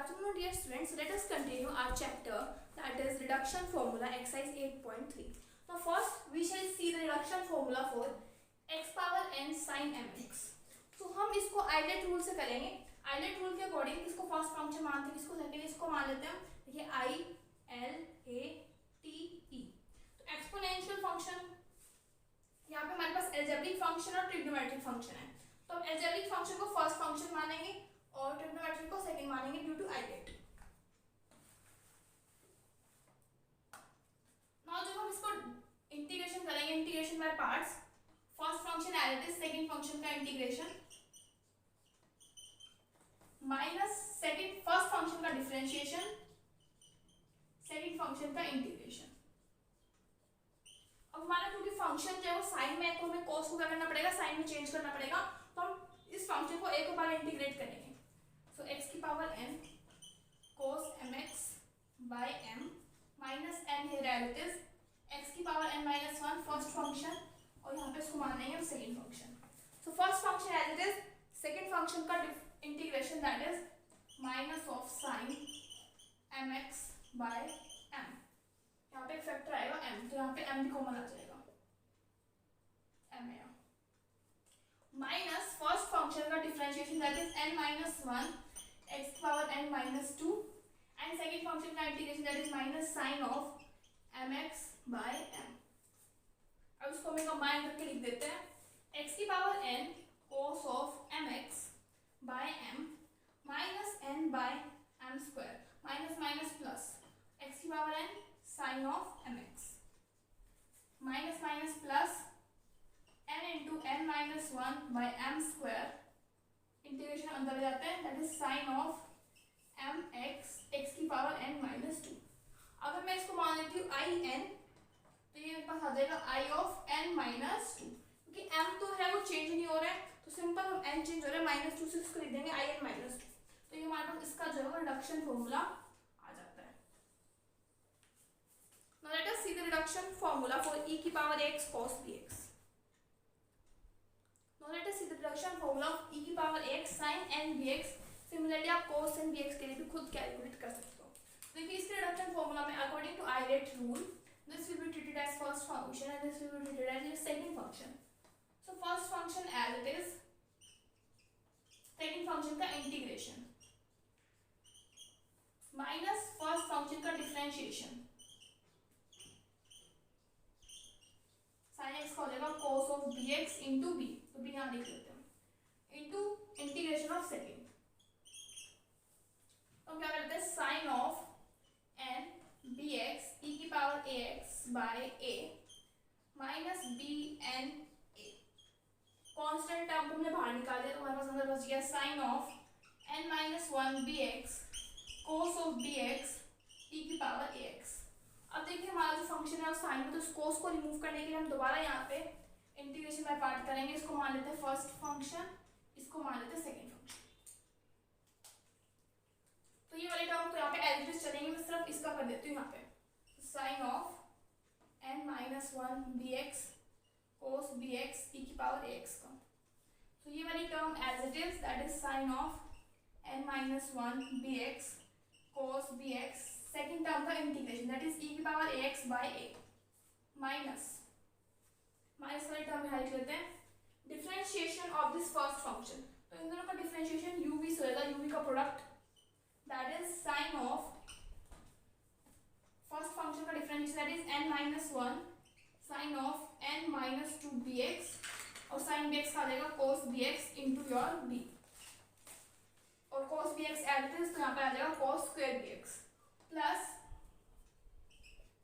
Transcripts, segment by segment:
afternoon, dear students. Let us continue our chapter, that is reduction formula, exercise 8.3. Now first we shall see the reduction formula for x power n sin mx. तो हम इसको islet rule से करेंगे. Islet rule के according इसको first function मानते हैं, इसको सेकंड, इसको मान लेते हैं. देखिए I L A T E. तो एक्सपोनेंशियल फंक्शन, यहाँ पे हमारे पास एल्जेब्रिक फंक्शन और ट्रिग्नोमेट्रिक फंक्शन है. तो हम एल्जेब्रिक फंक्शन को फर्स्ट फंक्शन मानेंगे और ट्रिग्नोमेट्रिक को सेकंड मानेंगे ड्यू टू आइलेट. नाउ जब हम इसको इंटीग्रेशन करेंगे, integration by parts, first function as it is, second function का integration minus second first function का डिफरेंशिएशन, सेकंड फंक्शन का इंटीग्रेशन. अब हमारा क्योंकि फंक्शन जो है वो साइन में है तो हमें cos को क्या करना पड़ेगा, साइन में चेंज करना पड़ेगा. तो हम इस फंक्शन को एक बार इंटीग्रेट करेंगे. सो x की power n cos mx by m minus n here as it is, x की power n minus 1 first function और यहाँ पे इसको मान लेंगे second function. So first function as it is, second function का integration that is minus of sine mx by m. यहाँ पे एक फैक्टर आएगा m, तो यहाँ पे m भी कॉमन आ जाएगा, m है. माइनस फर्स्ट फंक्शन का differentiation that is n minus 1 x की power n minus 2 and second function का integration that is minus sine of mx by m. अब इसको हम कंबाइन करके लिख देते हैं. x की power n cos of mx by m minus n by m square, minus minus plus, x की power n sine of mx minus minus plus n into n minus 1 by m square, integration अंदर ले जाते हैं that is sine of m x x की power n minus 2. अगर मैं इसको मान लेती हूँ आई एन, तो ये मेरे पास आ जाएगा आई ऑफ n माइनस 2. क्योंकि m तो है वो चेंज नहीं हो रहा है, तो सिंपल हम n चेंज हो रहा है माइनस 2 से इसको लिख देंगे आई एन माइनस 2. तो ये हमारे पास इसका जो है वो रिडक्शन फॉर्मूला आ जाता है. Now let us see the reduction formula for e की power x cos bx. Now let us see the reduction formula of e की power x sin n bx. Similarly आप cos n bx के लिए भी खुद calculate कर सकते हो. देखिए इसके रिडक्शन फॉर्मूला में according to ILATE rule this will be treated as first function and this will be treated as your second function. So first function as it is, second function का integration minus first function का differentiation, sin x का हो जाएगा cos of bx into b, तो b यहाँ लिख लेते हैं, into इंटीग्रेशन ऑफ सेकेंड. तो क्या करते हैं, sin of n bx e की power ax by a minus bn a. Constant term को हमने बाहर निकाल दिया तो हमारे पास अंदर बच गया sin of n minus 1 bx cos of bx e की पावर ax. अब देखिए हमारा जो फंक्शन है वो साइन में, तो इस cos को रिमूव करने के लिए हम दोबारा यहाँ पे इंटीग्रेशन बाय पार्ट करेंगे. इसको मान लेते हैं फर्स्ट फंक्शन, इसको मान लेते हैं सेकंड फंक्शन. तो ये वाले टर्म तो यहाँ पे एज इट इज चलेंगे, मैं सिर्फ इसका कर देती हूँ यहाँ पे sine of n minus 1 bx cos bx e की पावर ax का. तो ये वाली term as it is that is sine of n minus 1 bx cos bx, second term का इंटीग्रेशन दैट इज e की power ax by a minus minus वाली term यहाँ लिख लेते हैं differentiation of this first function. तो इन दोनों का डिफरेंशिएशन u v से होगा, u v का product that is sine of first function का differentiation that is n minus 1 sine of n minus 2 bx और साइन bx का आ जाएगा cos bx into your b, और cos bx as it is तो यहाँ पे आ जाएगा cos square bx plus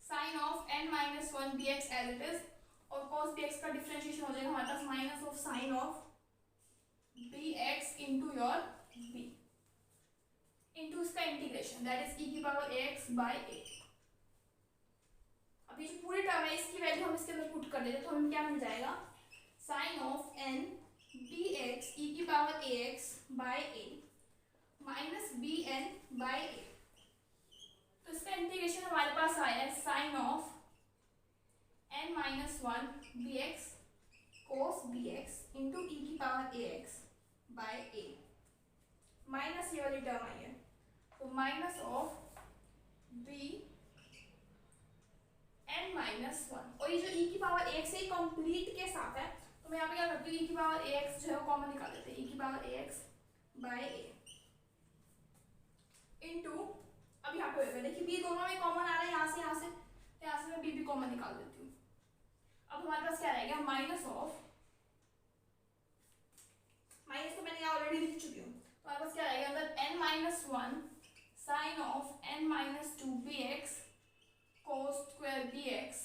sine of n minus 1 bx as it is, और cos bx का डिफरेंशिएशन हो जाएगा हमारे पास minus of sine of bx into your b into इसका इंटीग्रेशन दैट इज e की पावर ax बाय a. अब ये जो पूरी टर्म है इसकी वैल्यू हम इसके अंदर पुट कर देते तो हमें क्या मिल जाएगा, sine of n bx e की power ax by a minus bn by a. तो इसका इंटीग्रेशन हमारे पास आया है sine of n minus 1 bx cos bx into e की power ax by a minus ये वाली टर्म आई है तो minus of B N minus one. और ये जो ई की पावर एक्स है कंप्लीट के साथ है, तो मैं यहाँ पे क्या करती हूँ, ई की पावर एक्स जो है वो कॉमन निकाल देते हैं, ई की power X by A into, अब यहाँ पे देखिए बी दोनों में कॉमन आ रहा है, यहाँ से मैं बी भी कॉमन निकाल देती हूँ। अब हमारे पास क्या रहेगा, माइनस ऑफ, माइनस तो मैंने ऑलरेडी लिख चुकी हूँ, तो हमारे पास क्या रहेगा अंदर N minus one sine of N minus two B X cos square B X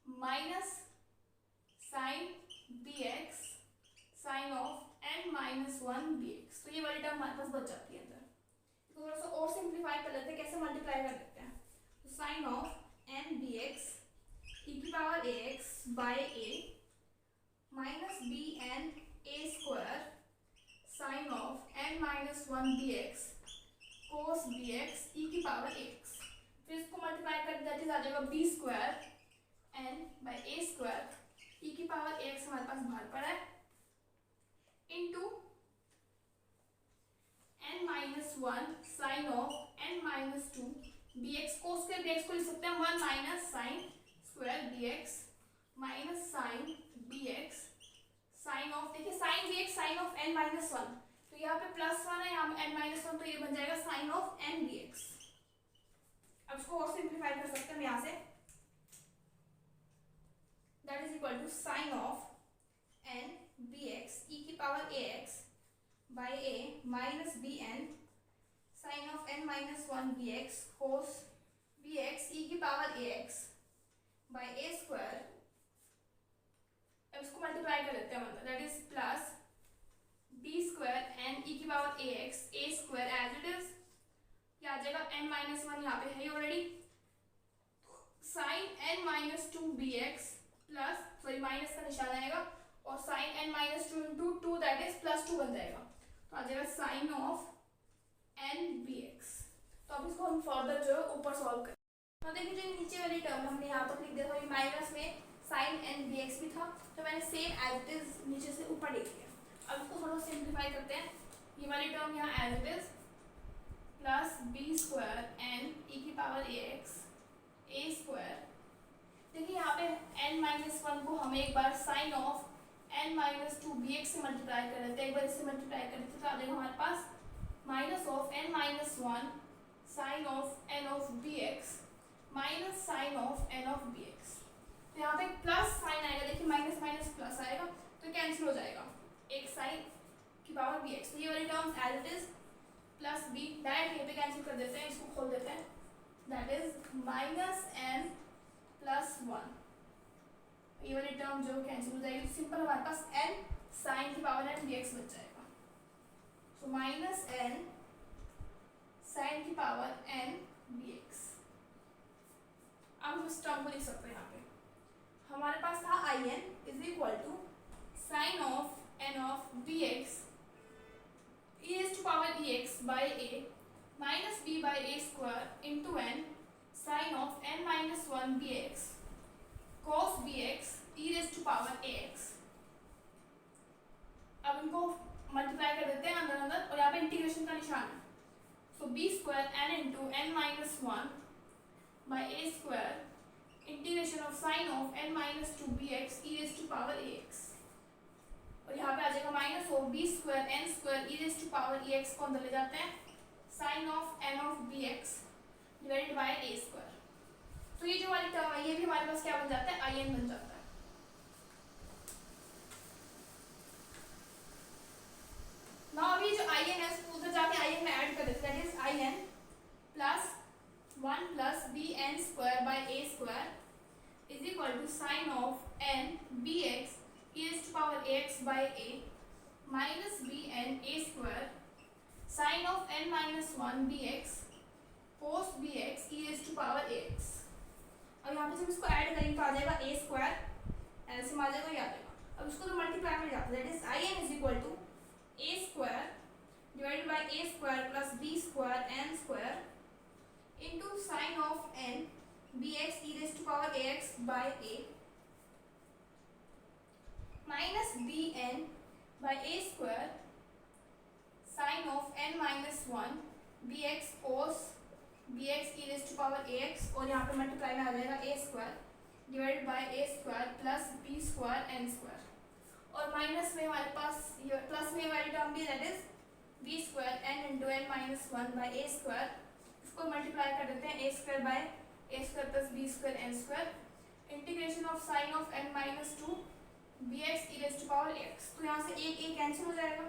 minus sine B X sine of N minus one B x. तो ये वाली टर्म हमारे पास बच जाती है अंदर। तो थोड़ा सा और सिंप्लीफाई कर लेते हैं, कैसे मल्टीप्लाई कर लेते हैं। तो sine of N B x E की power A X by A minus B N A square sine of N minus one B X cos B x E की पावर ए एक्स। फिर इसको multiply कर that is आ जाएगा B square N by A square E की power A X हमारे पास बाहर पड़ा है into N minus one sine of N minus two B X को स्क्वायर बी एक्स को लिख सकते हैं one minus sine square B X minus sine B X sine of, देखिए sine B X sine of N minus one, तो यहाँ पे plus one है, यहाँ एन माइनस वन, तो ये बन जाएगा sine of N B X. अब इसको और सिंप्लीफाई कर सकते हैं यहाँ से, that is equal to sine of N B x E की power A X by A minus B N sine of N minus one B X cos B x E की power A X by A square. अब इसको multiply कर लेते हैं, मतलब that is plus B square N E की power a square as it is, क्या आ जाएगा एन माइनस वन यहाँ पे है already, sine n minus two B x plus, sorry minus का निशान आएगा, और sine n minus two into two that is plus two बन जाएगा, तो आ जाएगा sine of N B x. तो अब इसको हम फर्दर जो है ऊपर सॉल्व करें। तो देखिए जो नीचे वाली टर्म हमने यहाँ पर लिख दिया था, माइनस में साइन एन बी एक्स भी था, तो मैंने सेम एज इट इज नीचे से ऊपर लिख दिया। अब इसको थोड़ा सिंप्लीफाई करते हैं, ये वाली टर्म यहाँ as it is plus B square N E की power A X A square. देखिए यहाँ पे एन माइनस वन को हम एक बार sine of N minus two B X से मल्टीप्लाई कर लेते हैं, एक बार इससे मल्टीप्लाई कर लेते तो आ जाएगा हमारे पास minus of N minus one sine of N of B X minus sine of N of B x. तो यहाँ पे प्लस साइन आएगा, देखिए माइनस माइनस प्लस आएगा तो कैंसिल हो जाएगा, एक साइन की पावर बी एक्स। तो ये वाली term as it is plus b direct यहाँ पे कैंसिल कर देते हैं, इसको खोल देते हैं, that is minus n plus one. ये वाली टर्म जो कैंसिल हो जाएगी, तो सिंपल हमारे पास एन साइन की पावर एन बी एक्स बच जाएगा। सो माइनस एन साइन की पावर एन बी एक्स। अब हम इस टर्म को लिख सकते हैं, यहाँ पे हमारे पास था I n is equal to sine of N of B x e raised to power ex by a minus b by a square into n sin of n minus 1 bx cos bx e raised to power ax। अब इनको multiply कर देते हैं अंदर अंदर, और यहाँ पे इंटीग्रेशन का निशान है, so B square N into N minus one by A square integration of sine of N minus two B x E raise to power A X, और यहाँ पे आ जाएगा minus of B square N square E raise to power A X को अंदर ले जाते हैं, sine of N of B X divided by A square. तो ये जो वाली टर्म है ये भी हमारे पास क्या बन जाता है, आई एन बन जाता है। नाउ अभी जो आई एन है उसको उधर जाके आई एन में ऐड कर देते हैं, that is I n plus one plus b n square by A square is equal to sine of N B x e raised to power ax by a minus bn a square sin of n minus 1 bx cos bx e raised to power ax। अब यहाँ पे जब इसको add करेंगे तो आ जाएगा a square LCM आ जाएगा, ये आ जाएगा। अब इसको तो मल्टीप्लाई में जाता है, that is I n is equal to a square divided by a square plus b square n square into sine of n bx e raised to power ax by a minus bn by a square sin of n minus 1 bx cos bx e raise to power ax और यहाँ पे multiply में आ जाएगा a square divided by a square plus b square n square और minus में हमारे पास ये प्लस में वाली टर्म भी that is b square n into n minus one by a square, इसको मल्टीप्लाई कर देते हैं a square by a square plus b square n square integration of sine of n minus two B x e raise to power x. तो यहाँ से एक cancel हो जाएगा,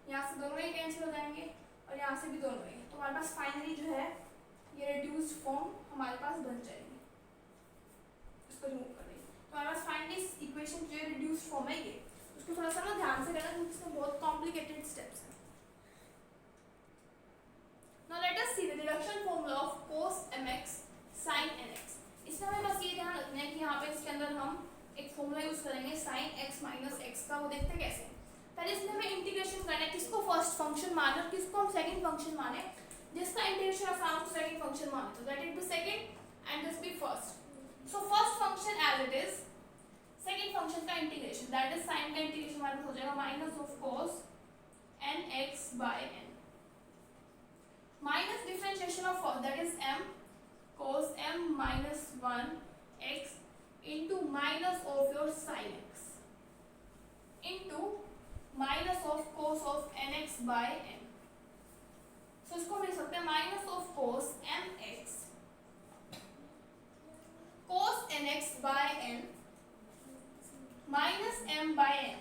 यहाँ से दोनों ही कैंसिल हो जाएंगे और यहाँ से भी दोनों ही। तो हमारे पास फाइनली जो है ये रिड्यूस्ड फॉर्म हमारे पास बन जाएगी, इसको रिमूव कर देंगे। तो हमारे पास फाइनली इक्वेशन जो है रिड्यूस्ड फॉर्म है ये, उसको थोड़ा सा ना ध्यान से करना क्योंकि इसमें बहुत कॉम्प्लिकेटेड स्टेप्स हैं। Now let us see the reduction formula of cos mx sin nx। इसमें हमें बस ये ध्यान रखना है कि यहाँ पे इसके अंदर हम एक फॉर्मूला यूज करेंगे sin x माइनस x का, वो देखते हैं कैसे। पहले इसमें हमें इंटीग्रेशन करना है, किसको फर्स्ट फंक्शन माने और किसको हम सेकंड फंक्शन माने। जिसका इंटीग्रेशन आसान हो सेकंड फंक्शन माने, तो that is b second and this b first. So first function as it is, second function का इंटीग्रेशन दैट इज sin का इंटीग्रेशन हमारे पास हो जाएगा minus of cos nx bye n minus differentiation of first that is m cos m minus 1 x into minus of your sin x into minus of cos of nx by n। so इसको हम लिख सकते हैं minus of cos mx cos nx by n minus m by n,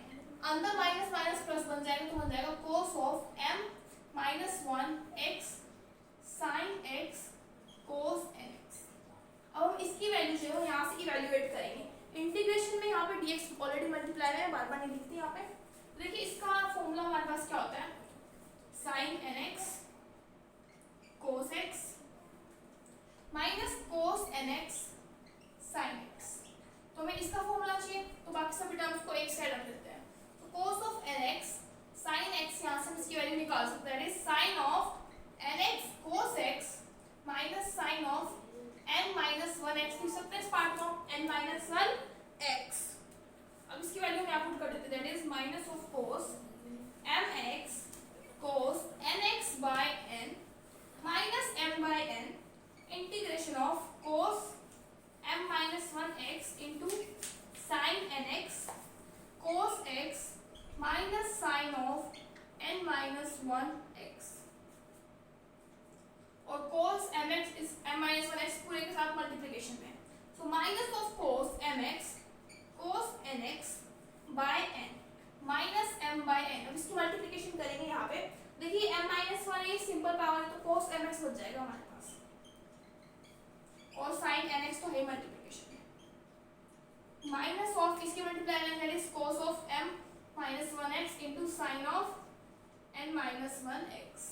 अंदर minus minus plus बन जाएगा तो बन जाएगा cos of m minus 1 x sin x cos nx। अब हम इसकी वैल्यू जो है यहाँ से इवैल्यूएट करेंगे। इंटीग्रेशन में यहाँ पे dx ऑलरेडी मल्टीप्लाई है, बार बार नहीं लिखती यहाँ पे। तो देखिए इसका फॉर्मूला हमारे पास क्या होता है, sin nx cos x minus cos nx sin x। तो हमें इसका फॉर्मूला चाहिए तो बाकी सभी टर्म्स को एक साइड रख देते हैं। तो cos of nx sin x यहाँ से हम इसकी वैल्यू निकाल सकते हैं, sin of nx cos x minus sine of n minus 1x लिख सकते हैं इस पार्ट को n माइनस 1x। अब इसकी वैल्यू में पुट कर देते हैं that is minus of cos mx cos nx bye n minus m by n integration of cos m minus 1x into sine nx cos x minus sine of n minus 1x और cos mx इस m minus 1x पूरे के साथ multiplication में। So minus of cos mx cos nx bye n minus m by n। अब इसकी multiplication करेंगे यहाँ पे, देखिए m माइनस 1 ये सिंपल पावर है तो cos mx बच जाएगा हमारे पास और sin nx तो है मल्टीप्लिकेशन में। माइनस ऑफ इसकी मल्टीप्लाई करेंगे इस cos of m minus 1x into sign of n minus 1x।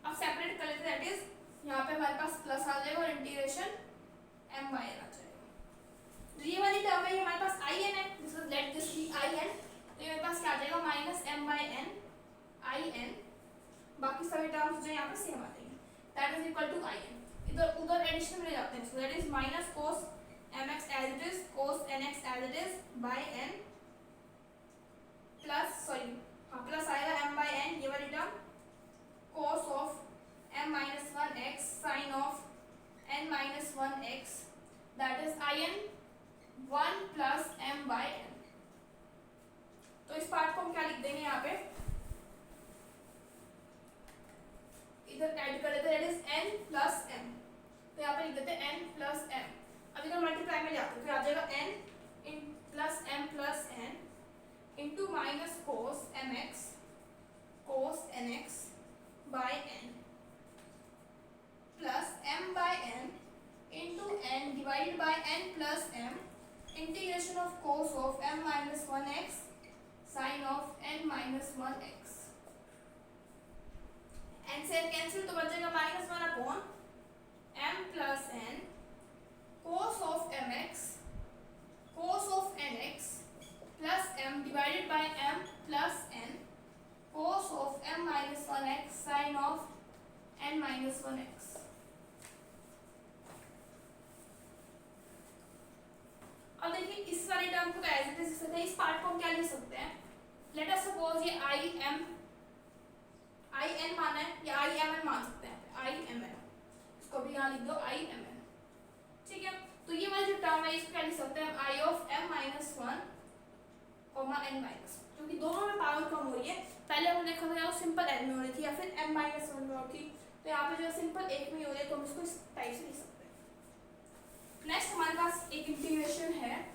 अब सेपरेट कर लेते हैं दैट इज यहाँ पे हमारे पास प्लस आ जाएगा और इंटीग्रेशन m बाय n आ जाएगा। ये वाली टर्म है हमारे पास i n है, this is let this b i n, तो मेरे पास क्या आ जाएगा minus m by n i n, बाकी सभी टर्म्स जो यहाँ पे सेम आ जाएंगे that is equal to i n। इधर उधर एडिशन में ले जाते हैं इसको that is minus cos mx as it is cos nx as it is by n plus sorry हाँ प्लस आएगा m बाय n ये वाली term cos of m minus 1x sin of n minus 1x that is in 1 plus m by n। तो इस part को हम क्या लिख देंगे यहाँ पे, इधर ऐड कर देते हैं that is n plus m, तो यहाँ पे लिख देते हैं n plus m। अब इधर मल्टीप्लाई में जाते हैं तो आ जाएगा n इन plus m plus n into minus cos mx cos nx by n plus m by n into n divided by n plus m integration of cos of m minus 1x sin of n minus 1x। n से n cancel तो बचेगा minus 1 upon m plus n cos of mx cos of nx plus m divided by m plus n cos of m minus 1x sin of n minus 1x। अब देखिए इस वाले term को as it is लिख सकते हैं, इस part को हम क्या लिख सकते हैं, लेट अस सपोज ये i n माना है या i एम एन मान सकते हैं, आई एम एन, इसको भी यहाँ लिख दो आई एम एन, ठीक है। तो ये वाली जो टर्म है इसको क्या लिख सकते हैं, I of M minus one comma N minus, क्योंकि दोनों में पावर कम हो रही है। पहले हमने देखा था वो सिंपल एन में हो रही थी या फिर एम माइनस वन में हो रही थी, तो यहाँ पे जो है सिंपल एक में हो रही है, तो हम इसको इस टाइप से लिख सकते हैं। नेक्स्ट हमारे पास एक इंटीग्रेशन है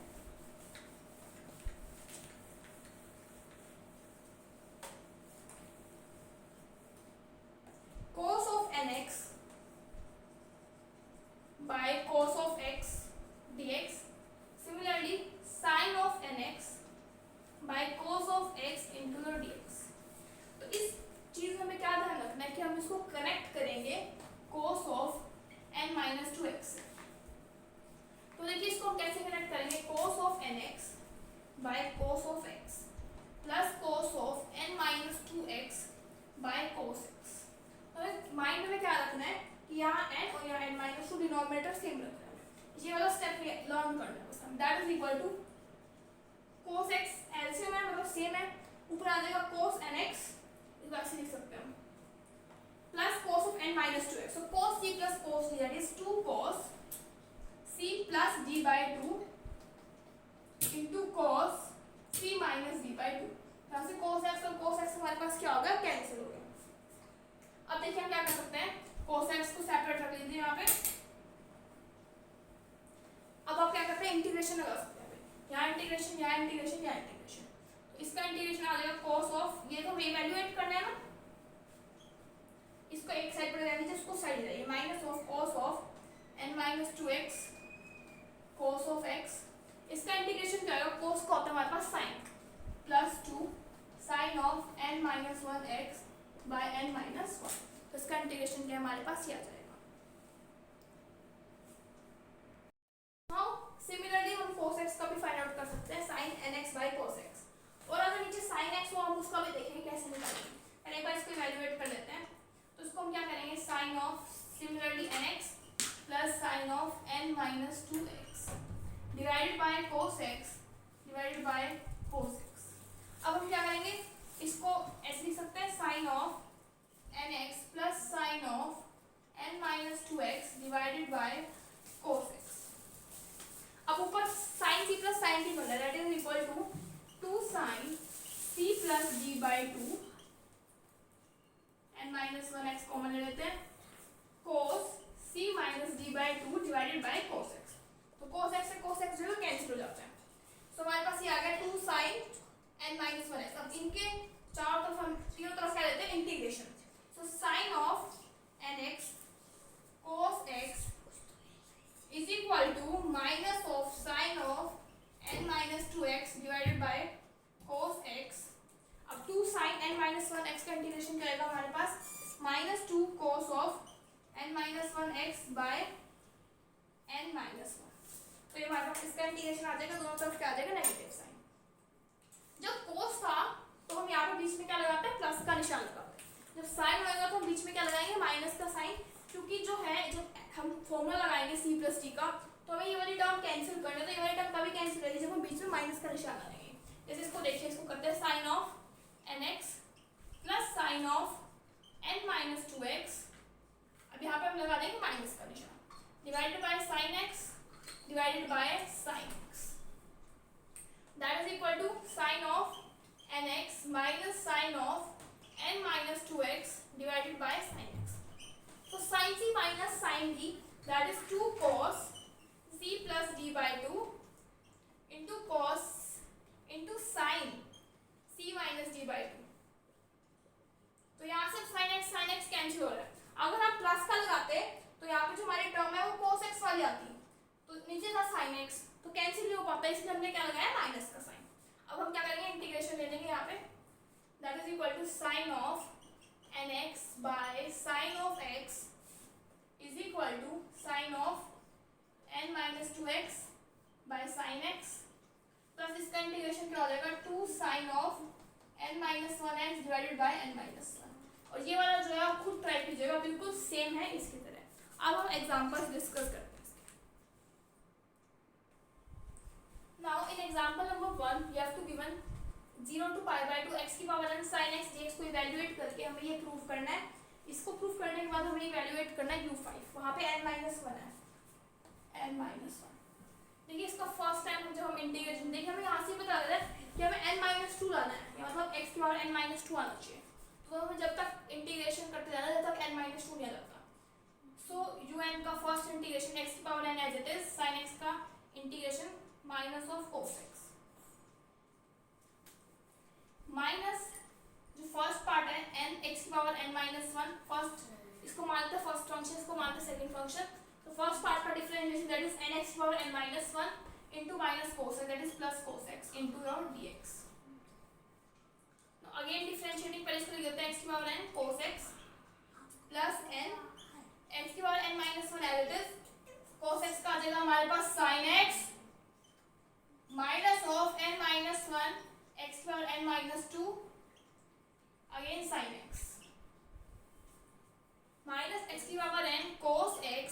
cos of nx by cos of x dx, similarly sin of nx by cos of x into the dx। तो इस चीज में हमें क्या ध्यान रखना है कि हम इसको कनेक्ट करेंगे cos of n minus 2x से। तो देखिए इसको हम कैसे कनेक्ट करेंगे, cos of nx by cos of x plus cos of n minus 2x by cos x। तो माइंड में क्या रखना है कि यहाँ n और यहाँ n minus two denominator same रखना है, ये वाला स्टेप लर्न करना है बस हम। That is equal to cos x LCM है मतलब सेम है, ऊपर आ जाएगा cos nx, इसको ऐसे लिख सकते हैं हम, plus cos of n minus 2x। so cos c plus cos d, that is 2 cos c plus d by 2 into cos c minus d by 2। यहाँ से cos x और cos x हमारे पास क्या हो गया, कैंसिल हो गया। अब देखिए हम क्या कर सकते हैं, cos x को सेपरेट रख लीजिए यहाँ पे। अब आप क्या करते हैं, इंटीग्रेशन लगा सकते हैं, यहाँ इंटीग्रेशन, यहाँ इंटीग्रेशन, यहाँ इंटीग्रेशन। तो इसका इंटीग्रेशन आ जाएगा cos ऑफ, ये तो इवैल्यूएट करना है ना, इसको एक साइड पर रहने दीजिए, इसको साइड जाइए, minus of cos of n minus 2x cos of x। इसका इंटीग्रेशन क्या होगा, cos का होता है हमारे पास sin plus 2 sin of n minus 1x by n minus 1। तो इसका इंटीग्रेशन क्या हमारे पास ये आ जाएगा। नाउ सिमिलरली हम cos x का भी फाइंड आउट कर सकते हैं, sin nx by cos x। और अगर नीचे sin x हो हम उसका भी देखेंगे कैसे निकालेंगे। पहले एक बार इसको इवैल्यूएट कर लेते हैं, तो इसको हम क्या करेंगे, sin of similarly nx plus sin of n minus 2x divided by cos x divided by cos x। अब हम क्या करेंगे, इसको ऐसे लिख सकते हैं, sin of nx plus sin of n minus 2x divided by cos x। अब ऊपर sin c plus sin d बन रहा है, that is equal to 2 sin c plus d by 2 n minus 1x common ले लेते हैं, cos c minus d by 2 divided by cos x। तो cos x से cos x जो है कैंसिल हो जाता है। सो हमारे पास ये आ गया 2 sin n माइनस 1x। अब इनके चारों तरफ हम तीनों तरफ क्या लेते हैं, integration. So sin of nx cos x is equal to minus of sin of n minus 2x divided by cos x। अब 2 sin n minus 1x का इंटीग्रेशन करेगा हमारे पास minus 2 cos of n minus 1x by n minus 1। तो ये हमारे पास इसका integration आ जाएगा, दोनों तरफ क्या आ जाएगा, नेगेटिव साइन। जब cos था तो हम यहाँ पे बीच में क्या लगाते हैं, प्लस का निशान लगाते हैं। जब साइन होगा तो हम बीच में क्या लगाएंगे, माइनस का साइन, क्योंकि जो है जब हम फॉर्मूला लगाएंगे c प्लस टी का तो हमें ये वाली टर्म कैंसिल करना है, तो ये वाली टर्म कभी कैंसिल करेगी जब हम बीच में माइनस का निशान लगाएंगे। जैसे इसको देखिए, इसको करते हैं sin of nx plus sin of n minus 2x। अब यहाँ पे हम लगा देंगे माइनस का निशान, divided by sin x divided by sin x, that is equal to sin of nx minus sin of n minus 2x divided by sin x। So sin c minus sin d, that is 2 cos c plus d by 2 into cos into sin c minus d by 2। तो यहाँ से sin x cancel हो रहा है। अगर आप plus का लगाते तो यहाँ पे जो हमारी टर्म है वो cos x वाली आती, तो नीचे था sin x तो कैंसिल नहीं हो पाता, इसलिए हमने क्या लगाया, माइनस का साइन। अब हम क्या करेंगे, इंटीग्रेशन ले लेंगे यहाँ पे, that is equal to sin of nx by sin of x is equal to sin of n minus 2x by sin x plus इसका इंटीग्रेशन क्या हो जाएगा, 2 sin of n minus 1x divided by n minus 1। और ये वाला जो है आप खुद ट्राई कीजिएगा, बिल्कुल सेम है इसकी तरह। अब हम एग्जांपल्स डिस्कस करते हैं। Now in example number 1 you have to given 0 to pi by 2 x की power n sin x dx को इवैल्यूएट करके हमें ये प्रूव करना है इसको प्रूफ करने के बाद हमें इवैल्यूएट करना है u5, वहाँ पे n-1 है, n-1। देखिए इसका फर्स्ट टाइम जब हम इंटीग्रेशन देखिए हमें यहाँ से पता लग रहा है कि हमें n-2 लाना है, या मतलब x की पावर n-2 आना चाहिए। तो हमें जब तक इंटीग्रेशन करते जाना जब तक n-2 नहीं आ जाता। सो un का फर्स्ट इंटीग्रेशन x की power n as it is, sin x का integration minus of cos x minus जो फर्स्ट पार्ट है n x की पावर n-1, फर्स्ट इसको मानते हैं फर्स्ट फंक्शन, इसको मानते हैं सेकंड फंक्शन। तो फर्स्ट पार्ट का differentiation that is n x की power n-1 into minus cos x, that is plus cos x into your dx. Now again differentiating, पहले इसको लिख देते हैं x की power n cos x plus n x की power n-1 as it is, cos x का आ जाएगा हमारे पास sin x minus of n-1 x की power n-2 again sin x minus x की power n cos x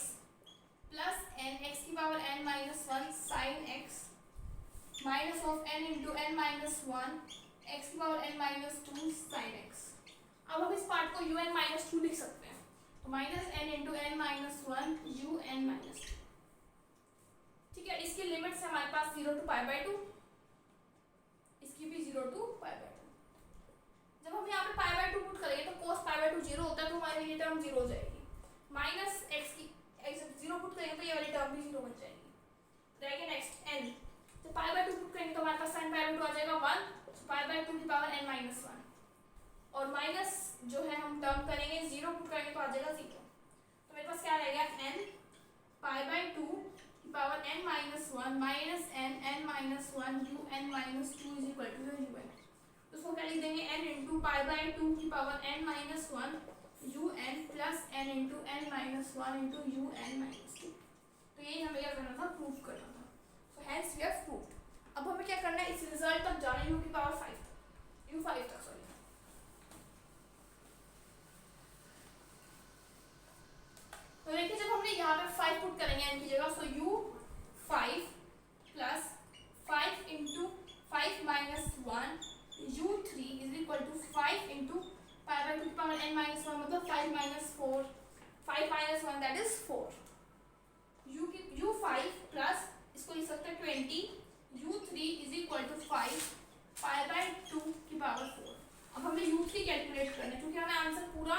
plus n x की power n-1 sin x minus of n into n-1 x की power n-2 sin x। अब हम इस part को un-2 लिख सकते हैं, तो minus n into n-1 un-2। ठीक है, इसकी लिमिट्स है हमारे पास 0 to π/2, इसकी भी 0 to π/2। जब हम यहाँ पे π/2 पुट करेंगे तो cos π/2 0 होता है, तो हमारी ये टर्म 0 हो जाएगी। माइनस x की 0 पुट करेंगे तो ये वाली टर्म भी 0 बन जाएगी। देखिए नेक्स्ट n, तो π/2 पुट करेंगे तो हमारे पास sin π/2 आ जाएगा 1, तो π/2 की पावर n-1, और माइनस जो है हम टर्म करेंगे 0 पुट करेंगे तो आ जाएगा 0। तो मेरे पास क्या रहेगा n π/2 की power n-1 minus n-1 un-2 is equal to un। तो उसको क्या लिख देंगे n इंटू π/2 की power n-1 un plus n into n-1 into un-2। तो यही हमें क्या करना था, प्रूफ करना था। So hence we have proved. अब हमें क्या करना है, इस रिजल्ट तक जाना है, u की पावर 5 u5 तक, सॉरी। तो देखिए जब हमने यहाँ पे 5 पुट करेंगे n की जगह, so u5 plus 5 into 5 minus 1 u3 is equal to 5 into π/2 की पावर n-1 मतलब 5 minus 4, 5 minus 1 that is 4। u5 plus इसको लिख सकते हैं 20 u3 इज इक्वल टू 5 π/2 की पावर 4। अब हमें u3 कैलकुलेट करना है, क्योंकि हमें आंसर पूरा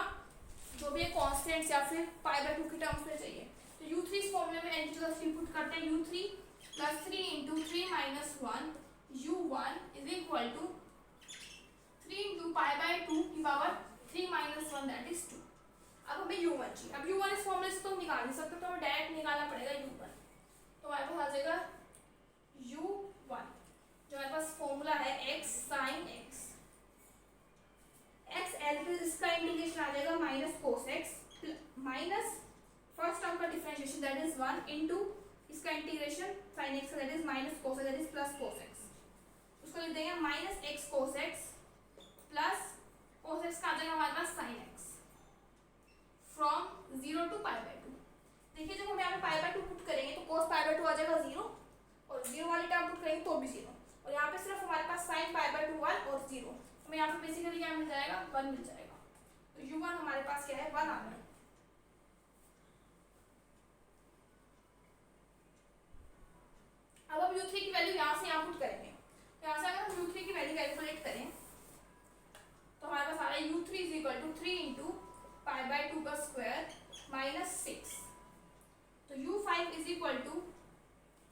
जो भी है कांस्टेंट्स या फिर π/2 की टर्म्स में चाहिए। तो u3 इस फॉर्मूले में n की जगह 3 पुट करते हैं, u3 plus 3 into 3 minus 1 u1 is equal to 3 into π/2 की पावर 3 माइनस 1 दैट इज 2। अब हमें u1 चाहिए। अब u1 इस फॉर्मूले से तो हम निकाल नहीं सकते, तो हमें डायरेक्ट निकालना पड़ेगा u1। तो हमारे पास आ जाएगा u1, जो हमारे पास फॉर्मूला है x sin x, x L इसका इंटीग्रेशन आ जाएगा minus cos x minus first term का डिफरेंशिएशन दैट इज 1 इंटू इसका integration sin x that is minus cos x that is plus cos x। उसको लिख देंगे minus x cos x plus cos x का आ जाएगा हमारे पास sin x फ्रॉम 0 टू π/2। देखिए जब हम यहाँ पे π/2 पुट करेंगे तो cos π/2 आ जाएगा 0, और 0 वाली टर्म पुट करेंगे तो भी 0, और यहाँ पे सिर्फ हमारे पास sin π/2 1 और 0, हमें यहाँ पे बेसिकली क्या मिल जाएगा, 1 मिल जाएगा। तो u1 हमारे पास क्या है, 1 आ गया। अब हम u3 की वैल्यू यहाँ से यहाँ पुट करेंगे, यहाँ से अगर हम u3 की वैल्यू कैलकुलेट करें तो हमारे पास आ रहा है u3 is equal to 3 into π/2 का स्क्वायर माइनस 6। तो u5 is equal to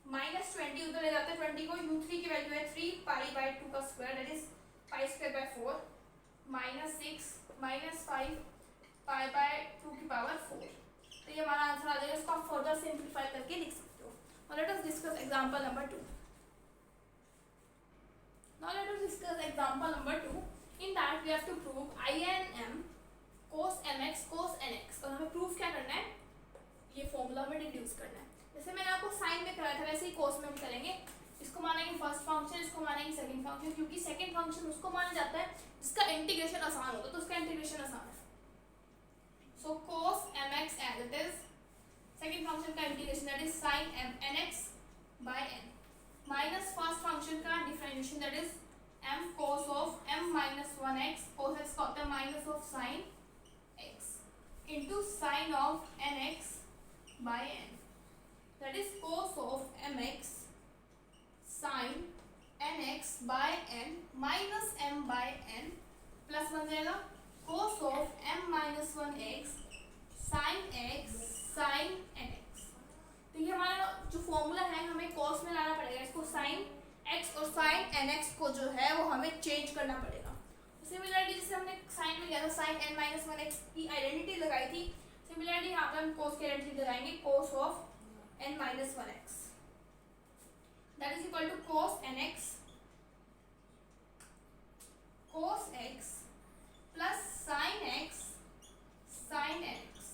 minus 20 उधर ले जाते हैं 20 को, u3 की वैल्यू है 3 π/2 का square that is π²/4 minus 6 minus 5 π/2 की पावर 4। तो ये हमारा आंसर आ जाएगा। इसको आप फर्दर सिंपलीफाई करके लिख सकते हो। Now let us discuss example number 2. Now let us discuss example number 2. In that we have to prove I and m cos mx cos nx, और हमें प्रूफ क्या करना है, ये फॉर्मूला में डिड्यूस करना है। जैसे मैंने आपको साइन में कराया था वैसे ही कोस में भी करेंगे। इसको मानेंगे फर्स्ट फंक्शन, इसको मानेंगे सेकंड फंक्शन, क्योंकि सेकंड फंक्शन उसको माना जाता है जिसका इंटीग्रेशन आसान होता है, तो उसका इंटीग्रेशन आसान है। So cos mx as it is, second function का integration that is sin nx by n minus first function का differentiation that is m cos of m minus 1x, cos x का होता है minus of sin x sine of nx bye n, that is cos of mx sine nx bye n minus m by n plus बन जाएगा cos of m minus 1x sine x sine nx। तो ये हमारा जो formula है हमें कोस में लाना पड़ेगा, इसको साइन x और साइन nx को जो है वो हमें चेंज करना पड़ेगा। सिमिलरली जैसे हमने साइन में लिया था साइन n माइनस 1x की आइडेंटिटी लगाई थी, सिमिलरली यहाँ पे हम कोस की आइडेंटिटी लगाएंगे cos of n minus 1x, that is equal to cos nx cos x plus sine x sine nx।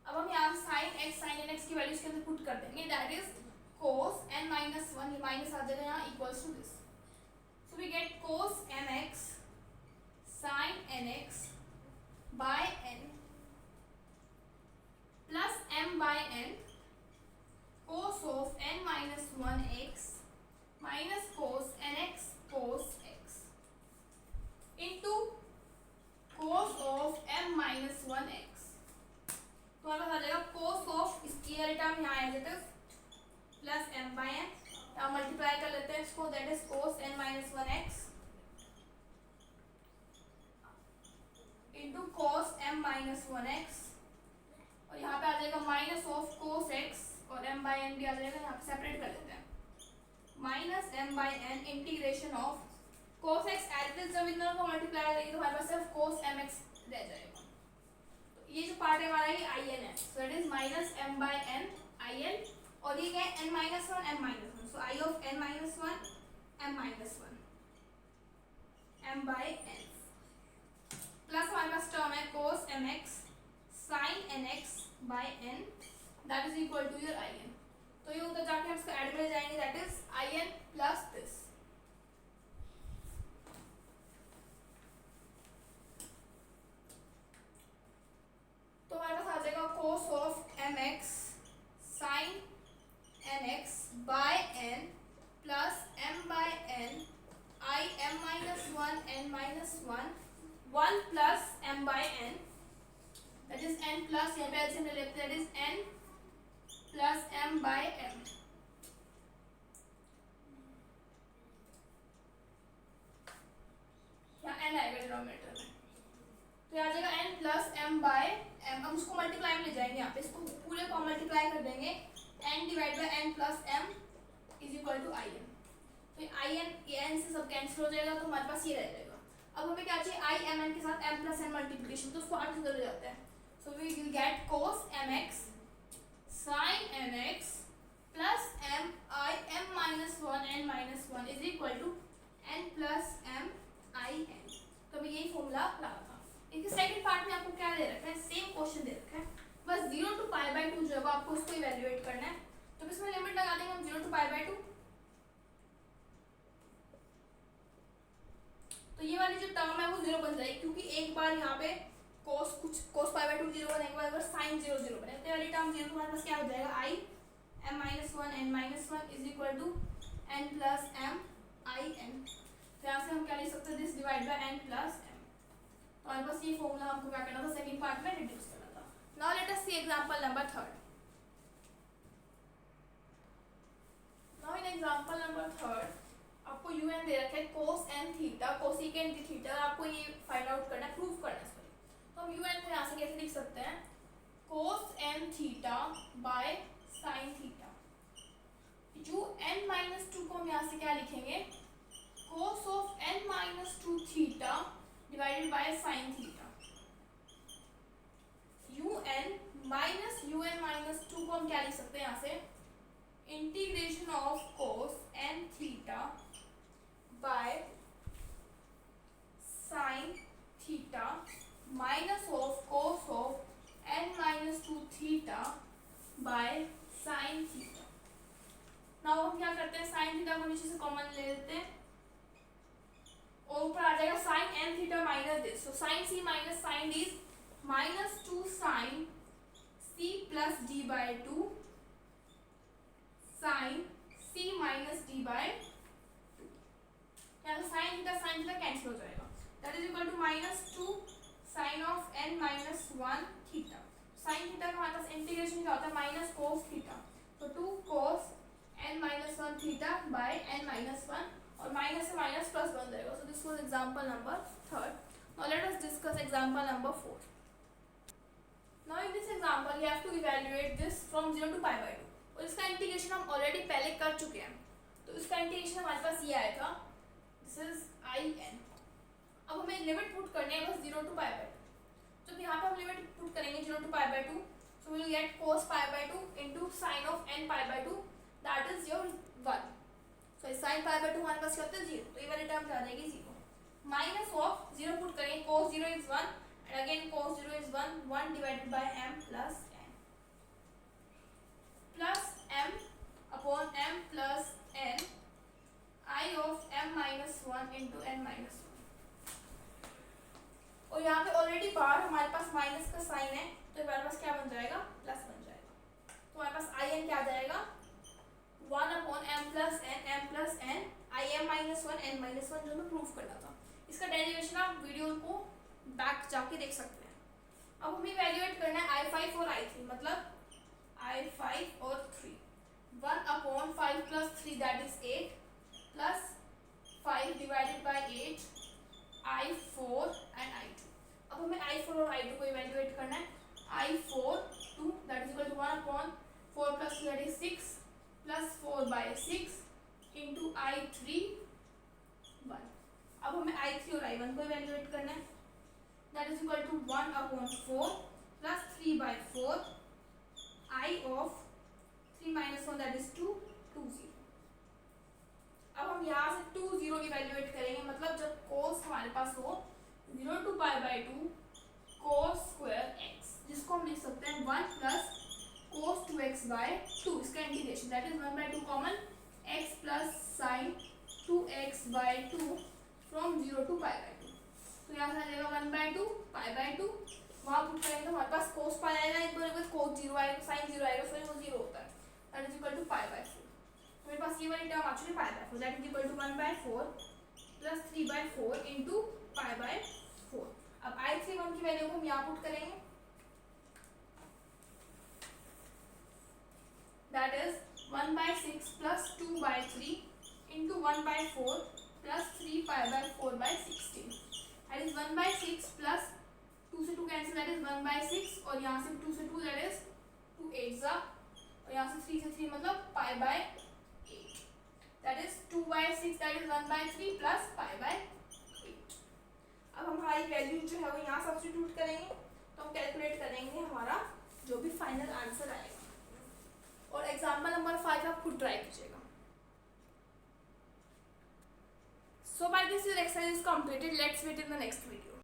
अब हम यहाँ साइन x साइन nx की वैल्यू इसके अंदर पुट कर देंगे, that is cos n minus 1, ये माइनस आ जाएगा यहाँ equals to this, so we get cos mx sin nx by n plus m by n cos of n minus 1x minus cos nx cos x into cos of m minus 1x। तो हमारे पास आ जाएगा cos of, इसकी term यहाँ आ जाता है plus m by n, अब multiply कर लेते हैं इसको, that is cos n minus 1x into cos m minus 1x, और यहाँ पे आ जाएगा माइनस ऑफ cos x और m बाई n भी आ जाएगा, यहाँ पे सेपरेट कर लेते हैं minus m by n integration of cos x as it is, जब इन दोनों को मल्टीप्लाई करेंगे तो हमारे पास सिर्फ cos mx रह जाएगा। तो ये जो पार्ट है हमारा ये in है, so that is minus m by n in, और ये क्या है n minus 1 m minus 1, so i of n minus 1 m minus 1 m by n plus हमारे पास टर्म है cos mx sin nx by n, that is equal to your in। तो ये उधर जाके हम इसको ऐड में ले जाएंगे, that is in plus this, तो हमारे पास आ जाएगा cos of mx sin nx by n plus m by n I m minus 1 n minus 1 1 plus m by n, that is n plus, यहाँ पे ऐसे हमने लेते हैं, that is n plus m by m, यहाँ n आएगा denominator में, तो यहाँ आ जाएगा n plus m by m। हम उसको मल्टीप्लाई में ले जाएंगे, यहाँ पे इसको पूरे को मल्टीप्लाई कर देंगे, n divide by n plus m is equal to in। तो ये n से सब कैंसिल हो जाएगा, तो हमारे पास ये रह जाएगा। अब हमें क्या चाहिए, i m n के साथ m प्लस n मल्टीप्लिकेशन, तो उसको 8 से ले जाते हैं, so we will get cos mx sin nx plus m I m minus 1 n minus 1 is equal to n plus m I n। तो हमें यही फॉर्मूला लगा था। इसके सेकंड पार्ट में आपको क्या दे रखा है, सेम क्वेश्चन दे रखा है, बस 0 to पाई बाय 2 जो है आपको उसको इवैल्यूएट करना है। तो इसमें लिमिट लगा देंगे हम 0 to पाई बाय 2। तो ये वाली जो टर्म है वो 0 बन जाएगी, क्योंकि एक बार यहाँ पे cos पाई बाय 2 0 बनेगा, एक बार अगर sin 0 0 बनेगा, तो वाली टर्म 0 हमारे पास क्या हो जाएगा, I m minus 1 n minus 1 is equal to n plus m I n। तो यहाँ से हम क्या लिख सकते हैं, this divide by n plus m। तो हमारे पास ये फॉर्मूला हमको क्या करना था, सेकंड पार्ट में रिड्यूस करना था। Now let us see example number 3। Now in example number 3 आपको un दे रखा है cos n theta cosecant theta, आपको ये फाइंड आउट करना है, प्रूव करना है। तो हम un को यहाँ से कैसे लिख सकते हैं, cos n theta by sin theta. जो n माइनस 2 को हम यहाँ से क्या लिखेंगे, cos of n minus 2 theta divided by sin theta. un minus 2 को हम क्या लिख सकते हैं यहाँ से, integration of cos n theta by sin theta minus of cos of n minus 2 theta by sin theta. Now हम क्या करते हैं, sin थीटा को नीचे से कॉमन ले लेते हैं और ऊपर आ जाएगा sin n theta minus this, so sin c minus sin d is minus 2 sin c plus d by 2 sin c minus d by 2। यहाँ sin थीटा कैंसिल हो जाएगा, that is equal to minus 2 sin of n minus 1 theta. Sine theta का हमारे पास integration क्या होता है, minus cos theta. तो 2 cos n minus 1 theta by n minus 1 और माइनस से माइनस प्लस बन जाएगा। So this was example number 3rd। Now let us discuss example number 4। Now in this example you have to evaluate this from 0 to pi by 2 और इसका integration हम already पहले कर चुके हैं। तो इसका इंटीग्रेशन हमारे पास ये आया था, दिस इज in। अब हमें लिमिट पुट करनी है बस 0 टू पाई बाय 2। जब यहाँ पे हम लिमिट पुट करेंगे 0 to pi by 2, so we will get cos pi by 2 into sin of n pi by 2, that is your 1। So sin pi by 2 हमारे पास क्या होता है 0, तो ये वाली टर्म आ जाएगी 0। माइनस ऑफ 0 पुट करेंगे, cos 0 is 1 and again cos 0 is 1, 1 divided by m plus m upon m plus n I of m minus 1 into n minus 1। और यहाँ पे ऑलरेडी बाहर हमारे पास माइनस का साइन है, तो हमारे पास क्या बन जाएगा, प्लस बन जाएगा। तो हमारे पास i n क्या आ जाएगा, 1 upon m plus n i m minus 1 n minus 1 जो हमें प्रूफ करना था। इसका डेरिवेशन आप वीडियो को बैक जाके देख सकते हैं। अब हमें इवैल्यूएट करना है i5 और i3, मतलब i5 और 3। 1 upon 5 plus 3 that is 8 plus 5 divided by 8 i4 and i2। अब हमें i4 और i2 को इवैल्यूएट करना है। i4 2 that is equal to 1 upon 4 plus 2 that is 6 plus 4 by 6 into i3 1। अब हमें i3 और i1 को इवैल्यूएट करना है, that is equal to 1 upon 4 plus 3 by 4 i of 3 minus 1 that is 2 2 0। अब हम यहाँ से 2 0 इवैल्यूएट करेंगे, मतलब जब cos हमारे पास हो 0 to pi by 2 cos square x, जिसको हम लिख सकते हैं 1 प्लस cos 2x बाय 2। इसका integration that is 1 by 2 common, x plus sin 2x by 2 from 0 to pi by 2। तो यहाँ से आ जाएगा 1 बाय 2 पाई बाय 2, वहाँ पुट करेंगे तो हमारे पास cos पाई आएगा, एक बार cos 0 आएगा, sin 0 आएगा, फिर वो 0 होता है, that is equal to pi by 4। मेरे पास ये वाली टर्म आ चुकी है pi by 4, that is equal to 1 by 4 plus 3 by 4 into pi by 4। अब i3 1 की वैल्यू को हम यहाँ पुट करेंगे, that is 1 by 6 plus 2 by 3 into 1 by 4 plus 3 pi by 4 by 16, that is 1 by 6 plus 2 से 2 कैंसिल, दैट इज 1 बाय 6 और यहाँ से 2 से 2 दैट इज 2 8 जा, और यहाँ से 3 से 3 मतलब pi by 8, that is 2 by 6 that is 1 by 3 plus pi by 8। अब हम हमारी वैल्यू जो है वो यहाँ सब्स्टिट्यूट करेंगे, तो हम कैलकुलेट करेंगे हमारा जो भी फाइनल आंसर आएगा। और एग्जाम्पल नंबर 5 आप खुद ट्राई कीजिएगा। So by this your exercise is completed. Let's meet in the next video.